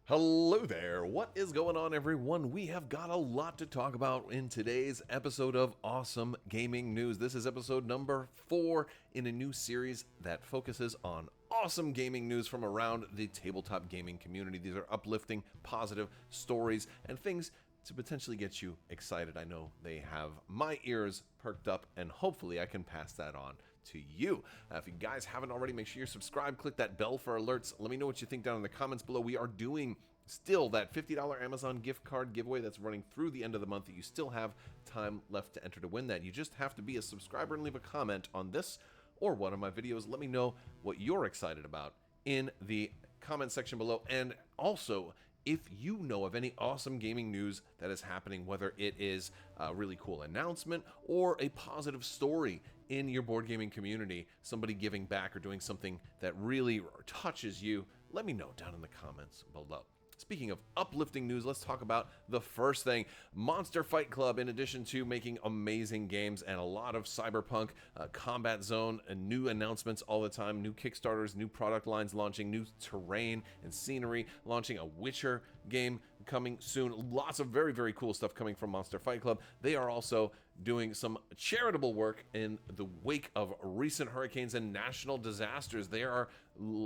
Hello there, what is going on everyone? We have got a lot to talk about in today's episode of Awesome Gaming News. This is episode number 4 in a new series that focuses on awesome gaming news from around the tabletop gaming community. These are uplifting, positive stories and things to potentially get you excited. I know they have my ears perked up, and hopefully I can pass that on to you. If you guys haven't already, make sure you're subscribed, click that bell for alerts. Let me know what you think down in the comments below. We are doing still that $50 Amazon gift card giveaway that's running through the end of the month. That you still have time left to enter to win that. You just have to be a subscriber and leave a comment on this or one of my videos. Let me know what you're excited about in the comment section below, and also if you know of any awesome gaming news that is happening, whether it is a really cool announcement or a positive story in your board gaming community, somebody giving back or doing something that really touches you, let me know down in the comments below. Speaking of uplifting news, let's talk about the first thing. Monster Fight Club, in addition to making amazing games and a lot of Cyberpunk, Combat Zone, and new announcements all the time, new Kickstarters, new product lines launching, new terrain and scenery, launching a Witcher game coming soon. Lots of very, very cool stuff coming from Monster Fight Club. They are also doing some charitable work in the wake of recent hurricanes and national disasters. They are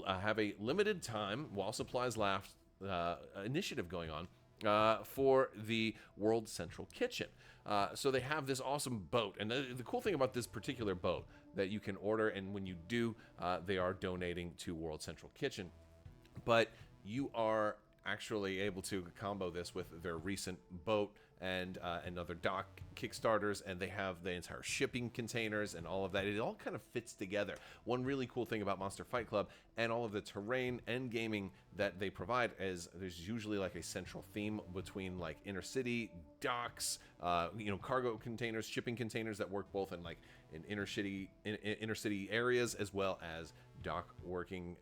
have a limited time while supplies last initiative going on for the World Central Kitchen. So they have this awesome boat, and the cool thing about this particular boat that you can order, and when you do, they are donating to World Central Kitchen, but you are actually able to combo this with their recent boat and other dock Kickstarters, and they have the entire shipping containers and all of that. It all kind of fits together. One really cool thing about Monster Fight Club and all of the terrain and gaming that they provide is there's usually like a central theme between like inner city docks, cargo containers, shipping containers that work both in like in inner city areas as well as dock working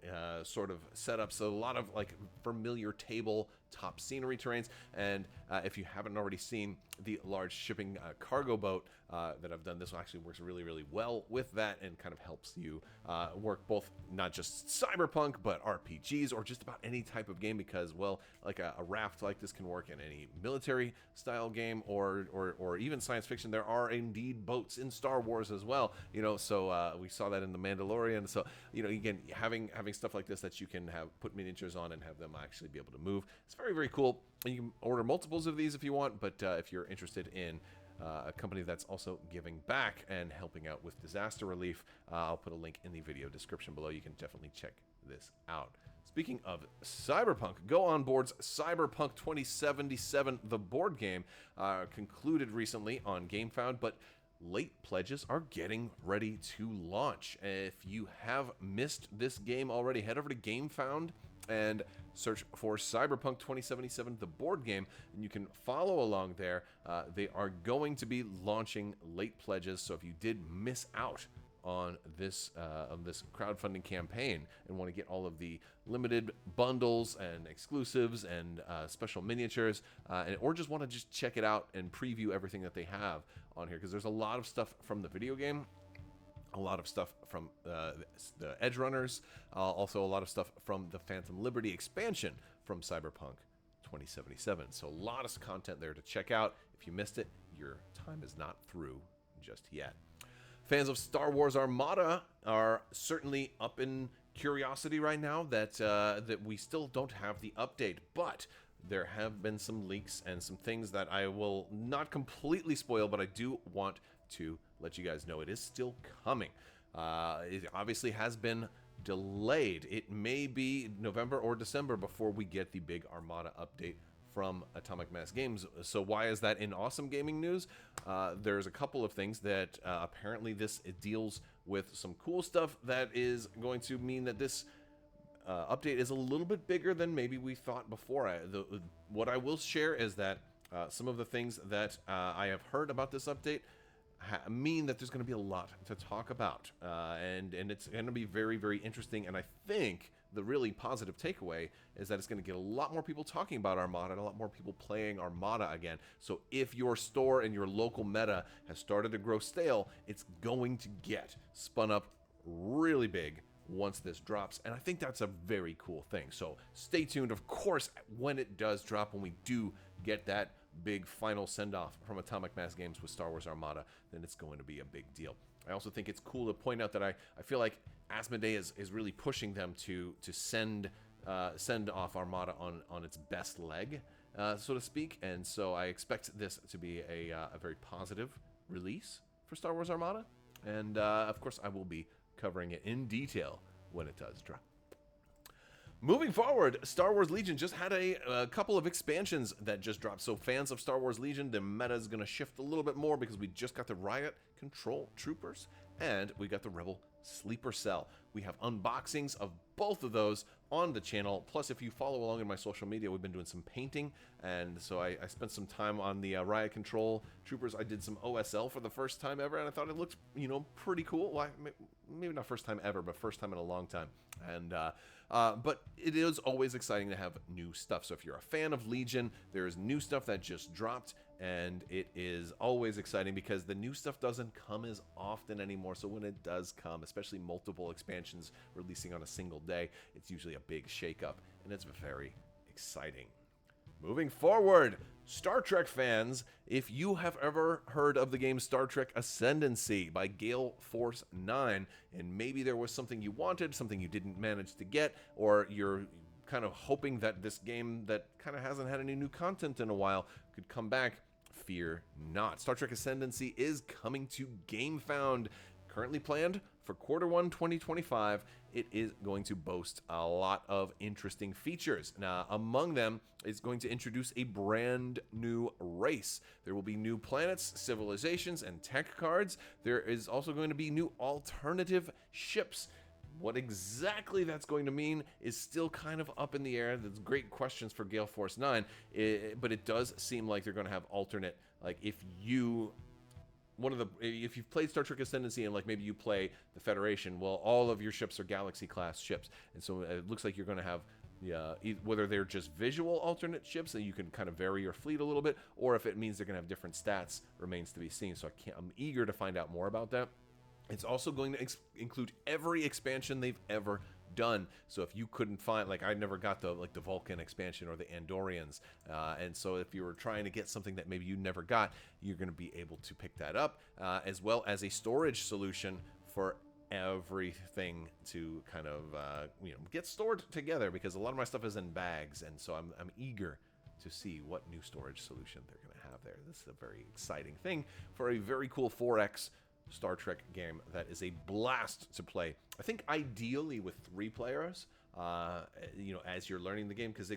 sort of setups. So a lot of like familiar tabletop scenery terrains, and if you haven't already seen the large shipping cargo boat that I've done, this one actually works really, really well with that and kind of helps you work both not just Cyberpunk but RPGs or just about any type of game, because, well, like a raft like this can work in any military style game or even science fiction. There are indeed boats in Star Wars as well, so we saw that in The Mandalorian. So again, having stuff like this that you can have put miniatures on and have them actually be able to move, it's very, very cool. And you can order multiples of these if you want, but if you're interested in a company that's also giving back and helping out with disaster relief, I'll put a link in the video description below. You can definitely check this out. Speaking of Cyberpunk, go on board's Cyberpunk 2077, the board game, concluded recently on GameFound, but late pledges are getting ready to launch. If you have missed this game already, head over to GameFound and search for Cyberpunk 2077, the board game, and you can follow along there. They are going to be launching late pledges, so if you did miss out on this crowdfunding campaign and want to get all of the limited bundles and exclusives and special miniatures, or just want to just check it out and preview everything that they have on here, because there's a lot of stuff from the video game, a lot of stuff from the Edge Runners, also a lot of stuff from the Phantom Liberty expansion from Cyberpunk 2077. So a lot of content there to check out. If you missed it, your time is not through just yet. Fans of Star Wars Armada are certainly up in curiosity right now that we still don't have the update, but there have been some leaks and some things that I will not completely spoil, but I do want to let you guys know it is still coming. It obviously has been delayed. It may be November or December before we get the big Armada update from Atomic Mass Games. So why is that in awesome gaming news? There's a couple of things that apparently it deals with some cool stuff that is going to mean that this update is a little bit bigger than maybe we thought before. What I will share is that some of the things that I have heard about this update mean that there's going to be a lot to talk about, and it's going to be very, very interesting. And I think the really positive takeaway is that it's going to get a lot more people talking about Armada and a lot more people playing Armada again. So if your store and your local meta has started to grow stale, it's going to get spun up really big once this drops, and I think that's a very cool thing. So stay tuned. Of course, when it does drop, when we do get that big final send-off from Atomic Mass Games with Star Wars Armada, then it's going to be a big deal. I also think it's cool to point out that I feel like Asmodee is really pushing them to send off Armada on its best leg, so to speak, and so I expect this to be a very positive release for Star Wars Armada, and of course I will be covering it in detail when it does drop. Moving forward, Star Wars Legion just had a couple of expansions that just dropped. So fans of Star Wars Legion, the meta is going to shift a little bit more because we just got the Riot Control Troopers and we got the Rebel Sleeper Cell. We have unboxings of both of those on the channel. Plus, if you follow along in my social media, we've been doing some painting. And so I spent some time on the Riot Control Troopers. I did some OSL for the first time ever, and I thought it looked, pretty cool. Well, maybe not first time ever, but first time in a long time. And but it is always exciting to have new stuff. So if you're a fan of Legion, there is new stuff that just dropped, and it is always exciting because the new stuff doesn't come as often anymore. So when it does come, especially multiple expansions releasing on a single day, it's usually a big shakeup, and it's very exciting. Moving forward, Star Trek fans, if you have ever heard of the game Star Trek Ascendancy by Gale Force 9, and maybe there was something you wanted, something you didn't manage to get, or you're kind of hoping that this game that kind of hasn't had any new content in a while could come back, fear not. Star Trek Ascendancy is coming to GameFound, currently planned for Q1 2025. It is going to boast a lot of interesting features. Now, among them, it's going to introduce a brand new race. There will be new planets, civilizations, and tech cards. There is also going to be new alternative ships. What exactly that's going to mean is still kind of up in the air. There's great questions for Gale Force 9, but it does seem like they're going to have alternate, like if you've played Star Trek Ascendancy and like maybe you play the Federation, well, all of your ships are Galaxy class ships, and so it looks like you're going to have whether they're just visual alternate ships that you can kind of vary your fleet a little bit, or if it means they're going to have different stats remains to be seen. So I'm eager to find out more about that. It's also going to include every expansion they've ever done. So if you couldn't find, like I never got the Vulcan expansion or the Andorians, and so if you were trying to get something that maybe you never got, you're going to be able to pick that up, as well as a storage solution for everything to kind of get stored together, because a lot of my stuff is in bags, and so I'm eager to see what new storage solution they're going to have there. This is a very exciting thing for a very cool 4X Star Trek game that is a blast to play. I think ideally with 3 players, as you're learning the game, because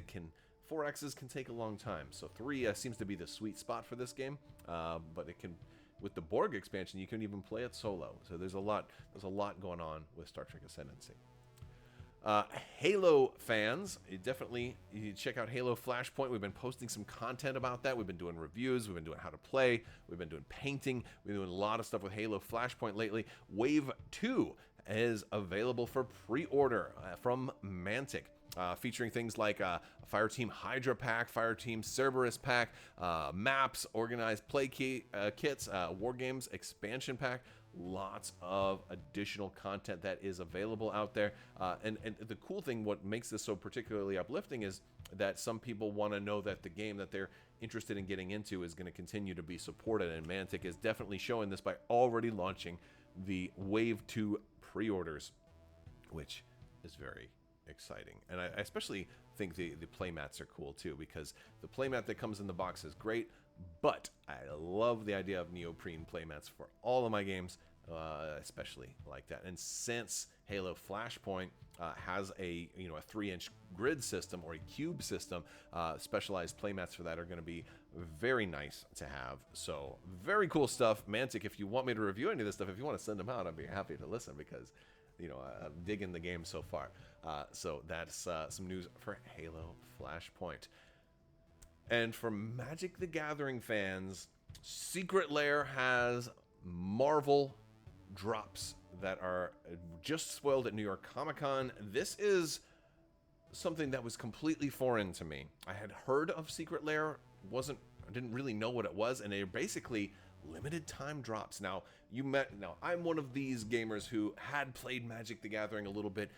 4Xs can take a long time. So 3 seems to be the sweet spot for this game, but it can, with the Borg expansion, you can even play it solo. So there's a lot going on with Star Trek Ascendancy. Halo fans, you check out Halo Flashpoint. We've been posting some content about that. We've been doing reviews. We've been doing how to play. We've been doing painting. We've been doing a lot of stuff with Halo Flashpoint lately. Wave 2 is available for pre-order from Mantic. Featuring things like a Fireteam Hydra pack, Fireteam Cerberus pack, maps, organized play kits, War Games expansion pack. Lots of additional content that is available out there. And the cool thing, what makes this so particularly uplifting, is that some people want to know that the game that they're interested in getting into is going to continue to be supported. And Mantic is definitely showing this by already launching the Wave 2 pre-orders, which is very exciting. And I especially think the playmats are cool too, because the playmat that comes in the box is great, but I love the idea of neoprene playmats for all of my games, especially like that. And since Halo Flashpoint has a 3-inch grid system or a cube system, specialized playmats for that are going to be very nice to have. So very cool stuff. Mantic, if you want me to review any of this stuff, if you want to send them out, I'd be happy to listen, because I'm digging the game so far. So that's some news for Halo Flashpoint. And for Magic the Gathering fans, Secret Lair has Marvel drops that are just spoiled at New York Comic Con. This is something that was completely foreign to me. I had heard of Secret Lair, I didn't really know what it was, and they're basically limited time drops. Now, I'm one of these gamers who had played Magic the Gathering a little bit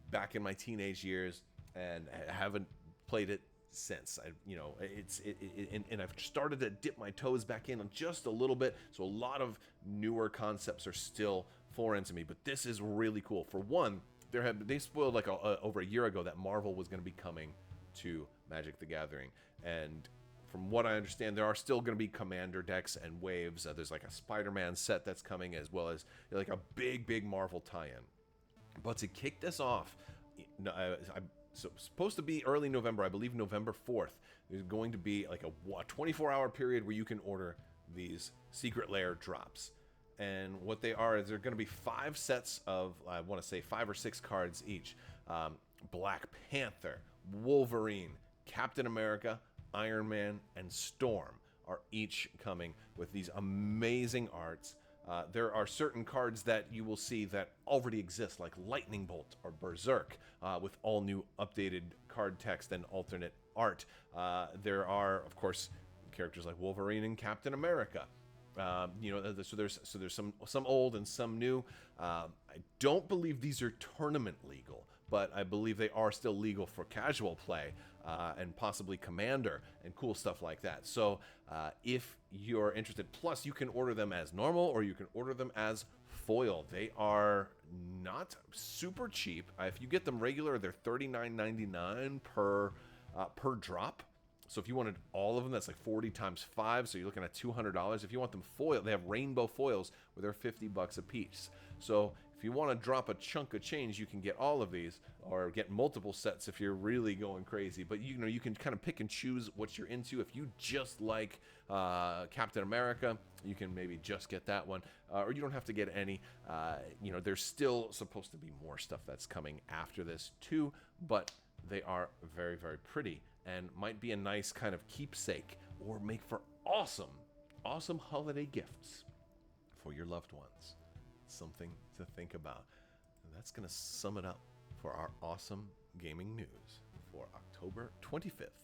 back in my teenage years and haven't played it since. And I've started to dip my toes back in just a little bit, so a lot of newer concepts are still foreign to me, but this is really cool. For one, they spoiled like over a year ago that Marvel was going to be coming to Magic the Gathering, and from what I understand, there are still going to be commander decks and waves. There's like a Spider-Man set that's coming, as well as like a big Marvel tie-in. But to kick this off, so it's supposed to be early November, I believe November 4th. There's going to be like a 24-hour period where you can order these secret lair drops. And what they are is they're going to be 5 sets of, I want to say 5 or 6 cards each. Black Panther, Wolverine, Captain America, Iron Man, and Storm are each coming with these amazing arts. There are certain cards that you will see that already exist, like Lightning Bolt or Berserk, with all new updated card text and alternate art. There are, of course, characters like Wolverine and Captain America. So there's some old and some new. I don't believe these are tournament legal, but I believe they are still legal for casual play, and possibly Commander and cool stuff like that. So if you're interested, plus you can order them as normal or you can order them as foil. They are not super cheap. If you get them regular, they're $39.99 per drop. So if you wanted all of them, that's like 40 times 5, so you're looking at $200. If you want them foil, they have rainbow foils where they're $50 a piece. So if you want to drop a chunk of change, you can get all of these, or get multiple sets if you're really going crazy. But you can kind of pick and choose what you're into. If you just like Captain America, you can maybe just get that one, or you don't have to get any. There's still supposed to be more stuff that's coming after this too, but they are very, very pretty and might be a nice kind of keepsake or make for awesome holiday gifts for your loved ones. Something to think about. And that's going to sum it up for our awesome gaming news for October 25th,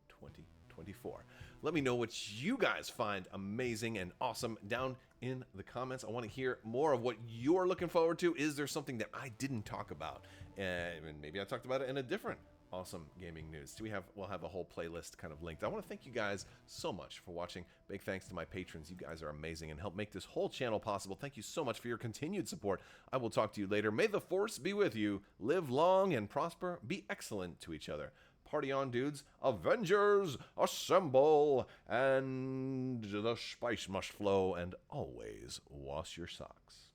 2024. Let me know what you guys find amazing and awesome down in the comments. I want to hear more of what you're looking forward to. Is there something that I didn't talk about? And maybe I talked about it in a different awesome gaming news. We'll have a whole playlist kind of linked. I want to thank you guys so much for watching. Big thanks to my patrons. You guys are amazing and help make this whole channel possible. Thank you so much for your continued support. I will talk to you later. May the force be with you. Live long and prosper. Be excellent to each other. Party on, dudes. Avengers, assemble. And the spice must flow. And always wash your socks.